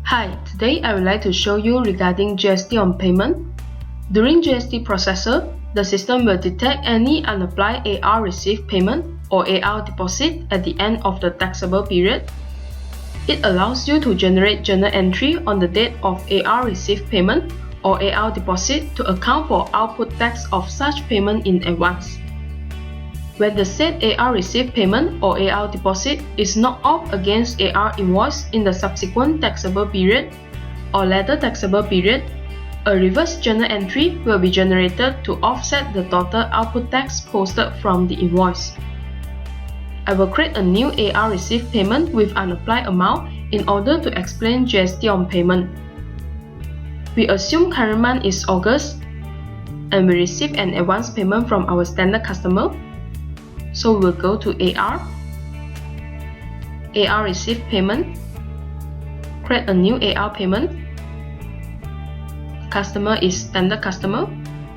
Hi, today I would like to show you regarding GST on payment. During GST processor, the system will detect any unapplied AR received payment or AR deposit at the end of the taxable period. It allows you to generate journal entry on the date of AR received payment or AR deposit to account for output tax of such payment in advance. When the said AR received payment or AR deposit is knocked off against AR invoice in the subsequent taxable period or later taxable period, a reverse journal entry will be generated to offset the total output tax posted from the invoice. I will create a new AR received payment with unapplied amount in order to explain GST on payment. We assume current month is August and we receive an advance payment from our standard customer. So we'll go to AR received payment, create a new AR payment. Customer is standard customer.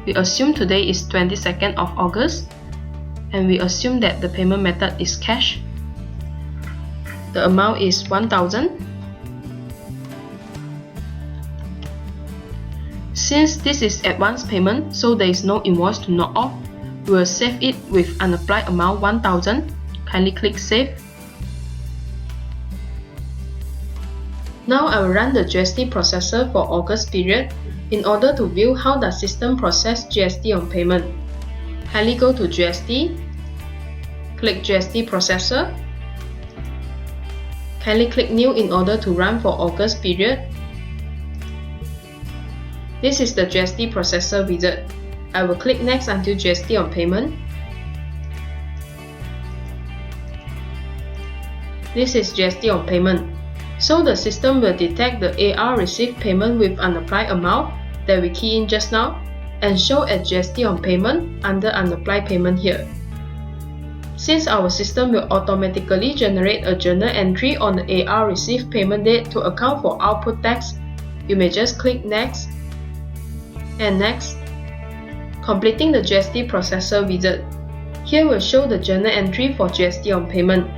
We assume today is 22nd of August and we assume that the payment method is cash. The amount is 1,000. Since this is advance payment, so there is no invoice to knock off, we will save it with unapplied amount 1,000. Kindly click Save. Now I will run the GST processor for August period in order to view how the system process GST on payment. Kindly go to GST, click GST processor. Kindly click New in order to run for August period. This is the GST processor wizard. I will click Next until GST on payment. This is GST on payment. So the system will detect the AR received payment with unapplied amount that we key in just now and show at GST on payment under unapplied payment here. Since our system will automatically generate a journal entry on the AR received payment date to account for output tax, you may just click Next and Next. Completing the GST processor wizard. Here will show the journal entry for GST on payment.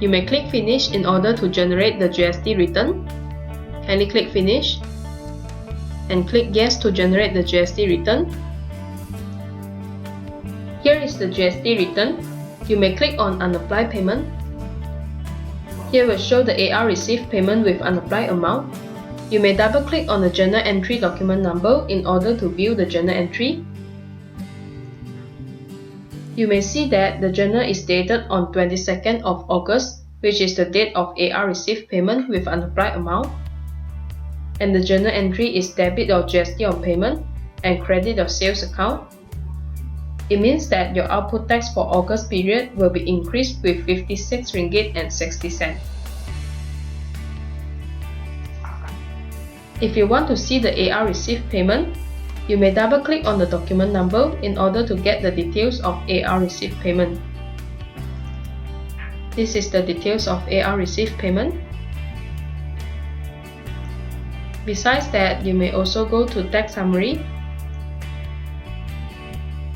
You may click Finish in order to generate the GST return. Kindly click Finish and click Yes to generate the GST return. Here is the GST return. You may click on Unapplied Payment. Here will show the AR received payment with unapplied amount. You may double-click on the journal entry document number in order to view the journal entry. You may see that the journal is dated on 22nd of August, which is the date of AR received payment with unapplied amount. And the journal entry is debit of GST on payment and credit of sales account. It means that your output tax for August period will be increased with 56 ringgit and 60 cents. If you want to see the AR received payment, you may double-click on the document number in order to get the details of AR received payment. This is the details of AR received payment. Besides that, you may also go to tax summary.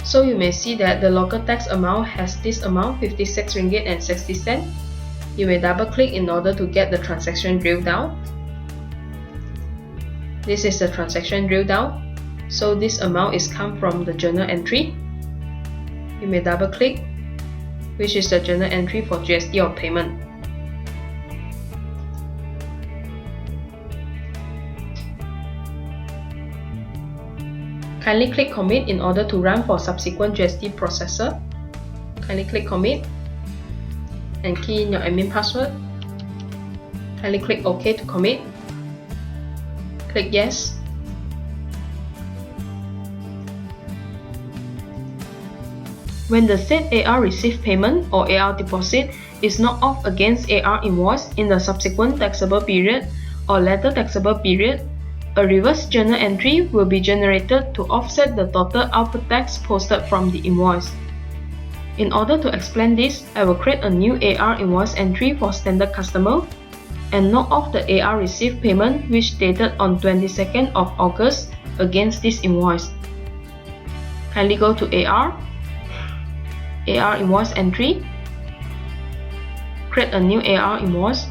So you may see that the local tax amount has this amount, 56 ringgit and 60 cents. You may double-click in order to get the transaction drill down. This is the transaction drill down. So this amount is come from the journal entry. You may double click, which is the journal entry for GST on payment. Kindly click Commit in order to run for subsequent GST processor. Kindly click Commit and key in your admin password. Kindly click OK to commit. Click Yes. When the said AR received payment or AR deposit is knocked off against AR invoice in the subsequent taxable period or later taxable period, a reverse journal entry will be generated to offset the total output tax posted from the invoice. In order to explain this, I will create a new AR invoice entry for standard customer and knock off the AR received payment which dated on 22nd of August against this invoice. Kindly go to AR invoice entry, create a new AR invoice,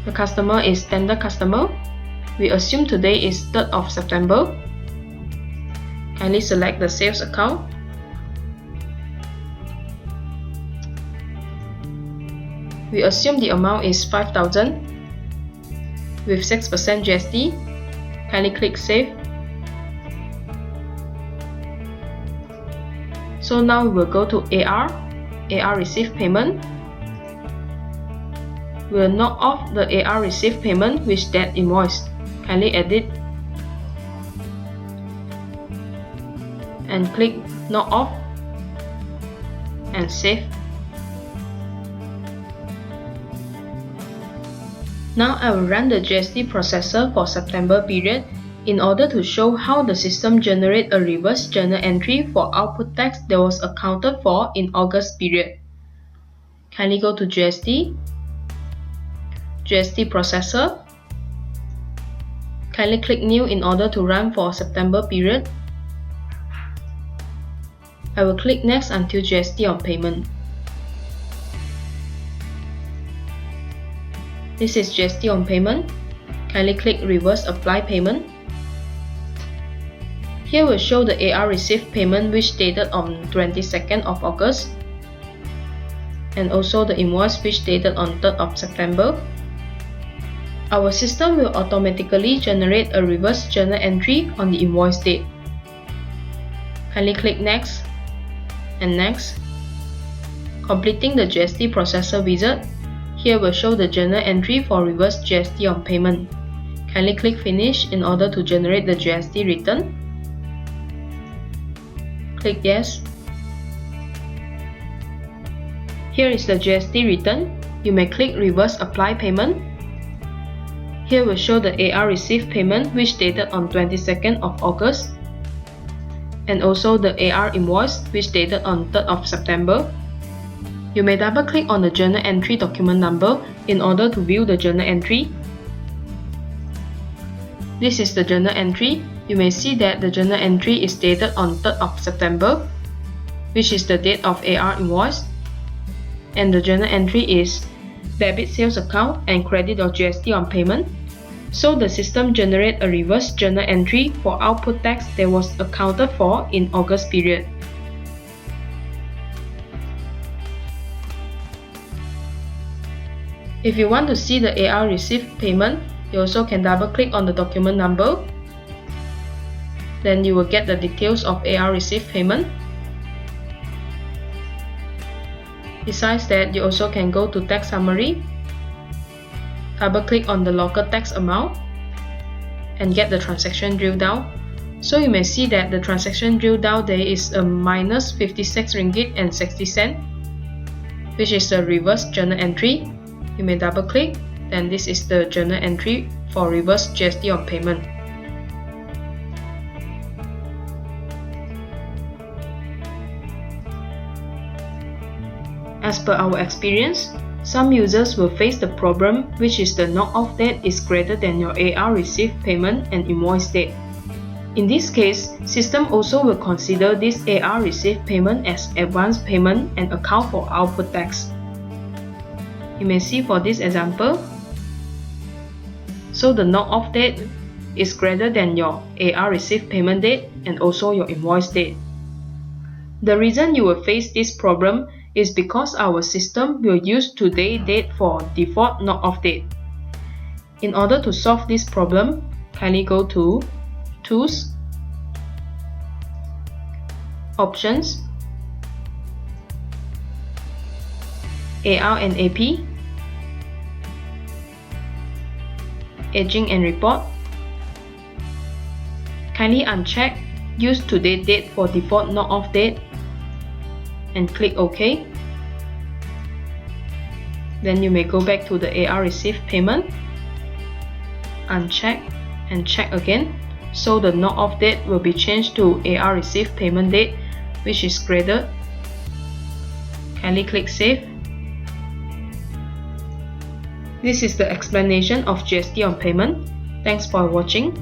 The customer is standard customer. We assume today is 3rd of September. Kindly select the sales account. We assume the amount is 5,000 with 6% GST. Kindly click Save. So now we will go to AR receive payment. We will knock off the AR receive payment with that invoice. Kindly edit and click knock off and save. Now I will run the GST processor for September period in order to show how the system generates a reverse journal entry for output tax that was accounted for in August period. Kindly go to GST processor. Kindly click New in order to run for September period. I will click Next until GST on payment. This is GST on payment. Kindly click Reverse Apply Payment. Here will show the AR received payment which dated on 22nd of August and also the invoice which dated on 3rd of September. Our system will automatically generate a reverse journal entry on the invoice date. Kindly click Next and Next. Completing the GST processor wizard, here will show the journal entry for reverse GST on payment. Kindly click Finish in order to generate the GST return. Click Yes. Here is the GST return. You may click Reverse Apply Payment. Here will show the AR received payment which dated on 22nd of August and also the AR invoice which dated on 3rd of September. You may double click on the journal entry document number in order to view the journal entry. This is the journal entry. You may see that the journal entry is dated on 3rd of September, which is the date of AR invoice, and the journal entry is debit sales account and credit or GST on payment. So the system generates a reverse journal entry for output tax that was accounted for in August period. If you want to see the AR received payment, you also can double click on the document number. Then you will get the details of AR received payment. Besides that, you also can go to tax summary, double click on the local tax amount and get the transaction drill down. So you may see that the transaction drill down there is a minus 56 ringgit and 60 cent, which is the reverse journal entry. You may double click, then this is the journal entry for reverse GST on payment. As per our experience, some users will face the problem which is the knock-off date is greater than your AR received payment and invoice date. In this case, system also will consider this AR received payment as advance payment and account for output tax. You may see for this example, so the knock-off date is greater than your AR received payment date and also your invoice date. The reason you will face this problem is because our system will use today date for default knock-off date. In order to solve this problem, kindly go to Tools, Options, AR and AP, Aging and Report. Kindly uncheck Use Today Date for default knock-off date and click OK. Then you may go back to the AR received payment, uncheck and check again. So the knock-off date will be changed to AR received payment date, which is greater. Kindly click Save. This is the explanation of GST on payment. Thanks for watching.